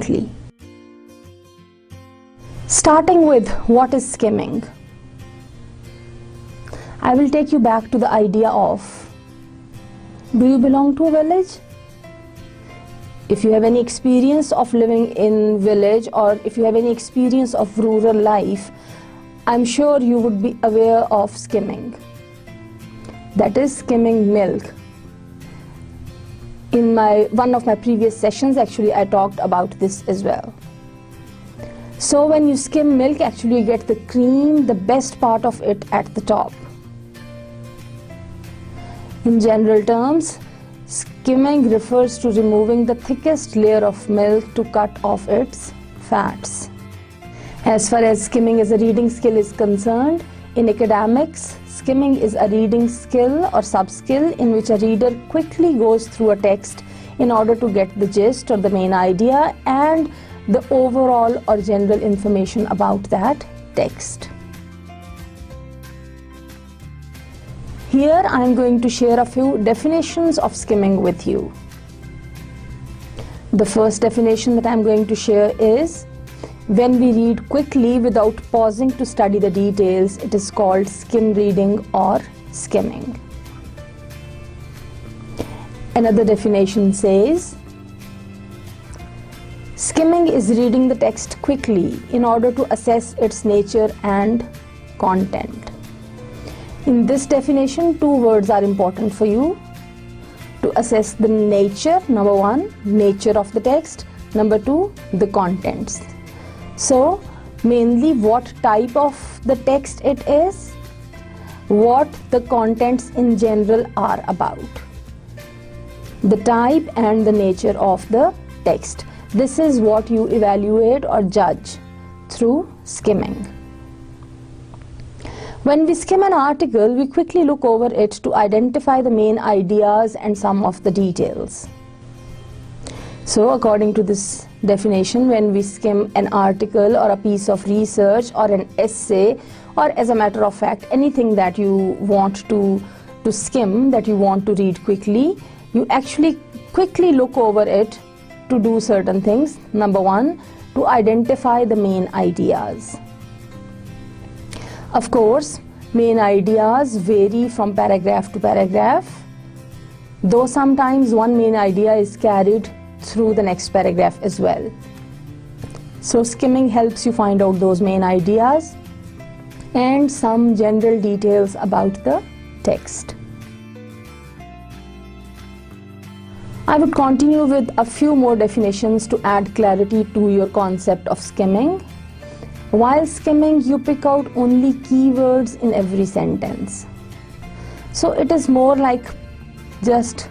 quickly. Starting with what is skimming. I will take you back to the idea of, do you belong to a village? If you have any experience of living in village, or if you have any experience of rural life, I'm sure you would be aware of skimming. That is skimming milk. In one of my previous sessions, actually, I talked about this as well. So when you skim milk, actually you get the cream, the best part of it at the top. In general terms, skimming refers to removing the thickest layer of milk to cut off its fats. As far as skimming as a reading skill is concerned, in academics, skimming is a reading skill or sub-skill in which a reader quickly goes through a text in order to get the gist or the main idea and the overall or general information about that text. Here I am going to share a few definitions of skimming with you. The first definition that I am going to share is, when we read quickly without pausing to study the details, it is called skim reading or skimming. Another definition says, skimming is reading the text quickly in order to assess its nature and content. In this definition, two words are important for you. To assess the nature, number one, nature of the text, number two, the contents. So, mainly what type of the text it is, what the contents in general are about. The type and the nature of the text. This is what you evaluate or judge through skimming. When we skim an article, we quickly look over it to identify the main ideas and some of the details. So, according to this definition, when we skim an article or a piece of research or an essay, or as a matter of fact, anything that you want to skim, that you want to read quickly, you actually quickly look over it to do certain things. Number one, to identify the main ideas. Of course, main ideas vary from paragraph to paragraph, though sometimes one main idea is carried through the next paragraph as well. So skimming helps you find out those main ideas and some general details about the text. I would continue with a few more definitions to add clarity to your concept of skimming. While skimming, you pick out only keywords in every sentence. So it is more like just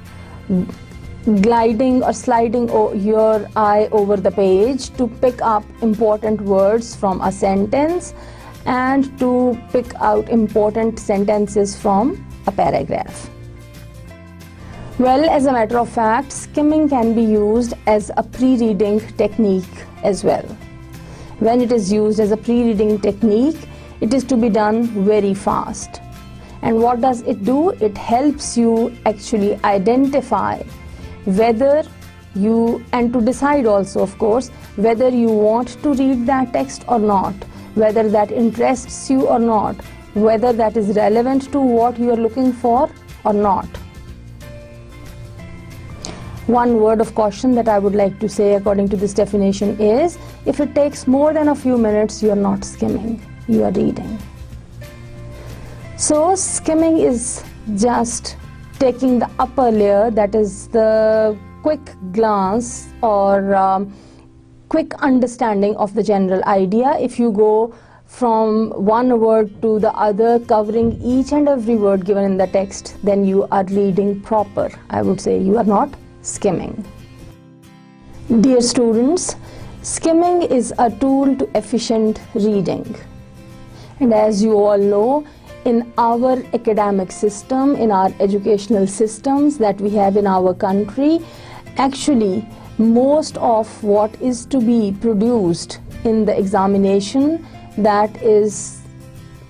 gliding or sliding your eye over the page to pick up important words from a sentence and to pick out important sentences from a paragraph. Well, as a matter of fact, skimming can be used as a pre-reading technique as well. When it is used as a pre-reading technique, it is to be done very fast. And what does it do? It helps you actually identify whether you, and to decide also, of course, whether you want to read that text or not, whether that interests you or not, whether that is relevant to what you are looking for or not. One word of caution that I would like to say according to this definition is, if it takes more than a few minutes, you are not skimming, you are reading. So skimming is just taking the upper layer, that is the quick glance or quick understanding of the general idea. If you go from one word to the other, covering each and every word given in the text, then you are reading proper. I would say you are not skimming. Dear students, skimming is a tool to efficient reading. And as you all know, in our academic system, in our educational systems that we have in our country, actually most of what is to be produced in the examination, that is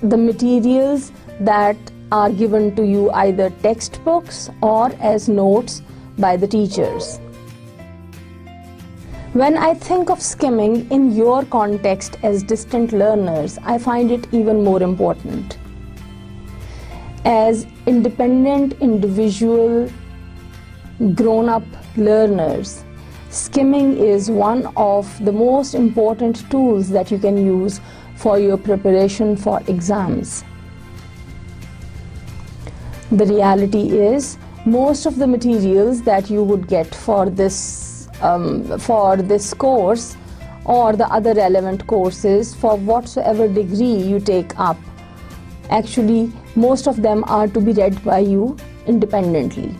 the materials that are given to you, either textbooks or as notes by the teachers. When I think of skimming in your context as distant learners, I find it even more important. As independent, individual, grown-up learners, skimming is one of the most important tools that you can use for your preparation for exams. The reality is, most of the materials that you would get for this course or the other relevant courses for whatsoever degree you take up, actually most of them are to be read by you independently.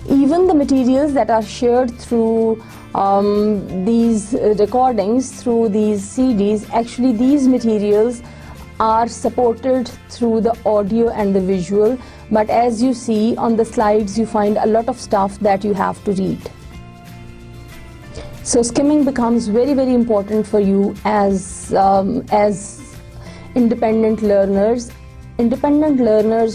Even the materials that are shared through these recordings, through these CDs, actually these materials are supported through the audio and the visual, but as you see on the slides, you find a lot of stuff that you have to read. So skimming becomes very, very important for you as independent learners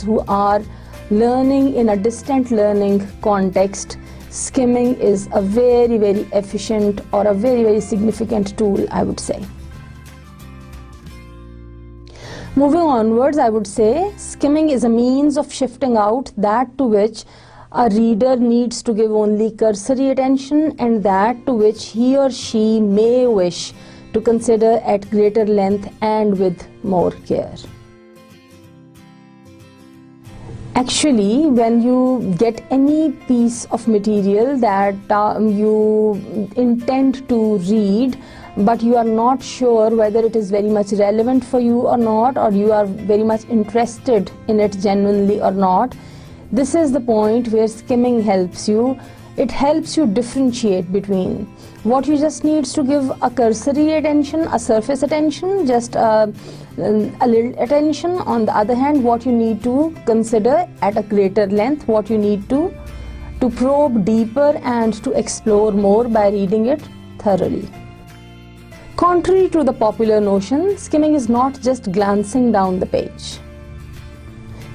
who are learning in a distant learning context. Skimming is a very, very efficient or a very, very significant tool, I would say. Moving onwards, I would say skimming is a means of shifting out that to which a reader needs to give only cursory attention and that to which he or she may wish to consider at greater length and with more care. Actually, when you get any piece of material that you intend to read, but you are not sure whether it is very much relevant for you or not, or you are very much interested in it genuinely or not, this is the point where skimming helps you. It helps you differentiate between what you just need to give a cursory attention, a surface attention, just a little attention. On the other hand, what you need to consider at a greater length, what you need to probe deeper and to explore more by reading it thoroughly. Contrary to the popular notion, skimming is not just glancing down the page.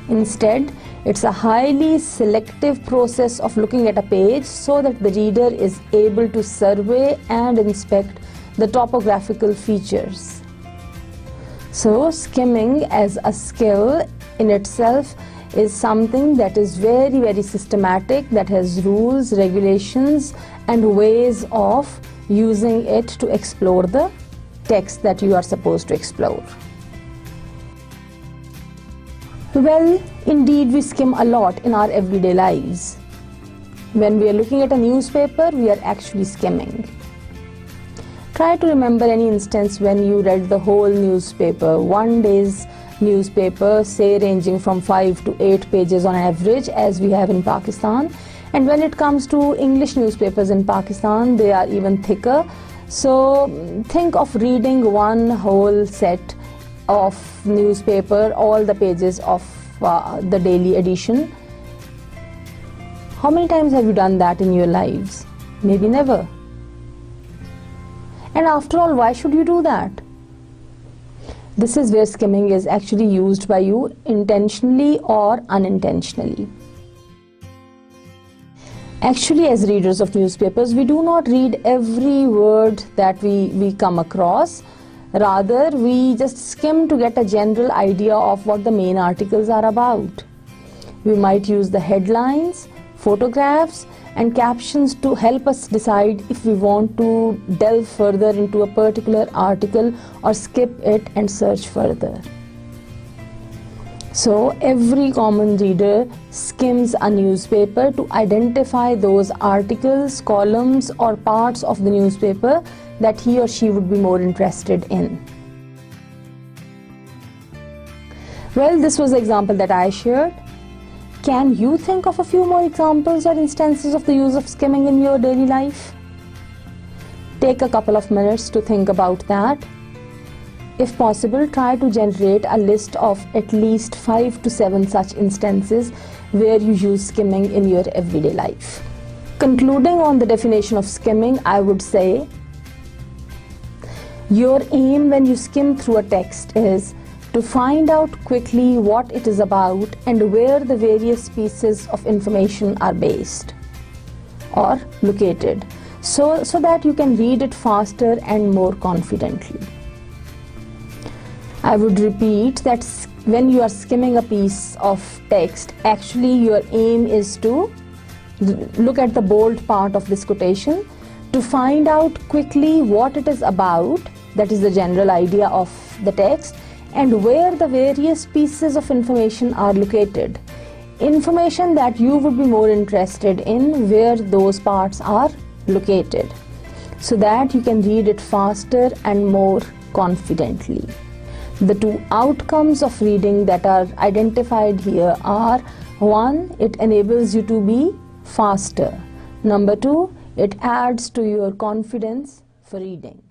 Instead, it's a highly selective process of looking at a page so that the reader is able to survey and inspect the topographical features. So, skimming as a skill in itself is something that is very, very systematic, that has rules, regulations, and ways of using it to explore the text that you are supposed to explore. Well, indeed, we skim a lot in our everyday lives. When we are looking at a newspaper, we are actually skimming. Try to remember any instance when you read the whole newspaper, one day's newspaper, say ranging from 5 to 8 pages on average, as we have in Pakistan. And when it comes to English newspapers in Pakistan, they are even thicker. So think of reading one whole set of newspaper, all the pages of the daily edition. How many times have you done that in your lives? Maybe never. And after all, why should you do that? This is where skimming is actually used by you intentionally or unintentionally. Actually, as readers of newspapers, we do not read every word that we come across. Rather, we just skim to get a general idea of what the main articles are about. We might use the headlines, photographs, and captions to help us decide if we want to delve further into a particular article or skip it and search further. So, every common reader skims a newspaper to identify those articles, columns, or parts of the newspaper that he or she would be more interested in. Well, this was the example that I shared. Can you think of a few more examples or instances of the use of skimming in your daily life? Take a couple of minutes to think about that. If possible, try to generate a list of at least 5 to 7 such instances where you use skimming in your everyday life. Concluding on the definition of skimming, I would say your aim when you skim through a text is to find out quickly what it is about and where the various pieces of information are based. or located, so that you can read it faster and more confidently. I would repeat that when you are skimming a piece of text, actually your aim is to look at the bold part of this quotation to find out quickly what it is about, that is the general idea of the text, and where the various pieces of information are located. Information that you would be more interested in, where those parts are located, so that you can read it faster and more confidently. The two outcomes of reading that are identified here are: 1, it enables you to be faster. Number 2, it adds to your confidence for reading.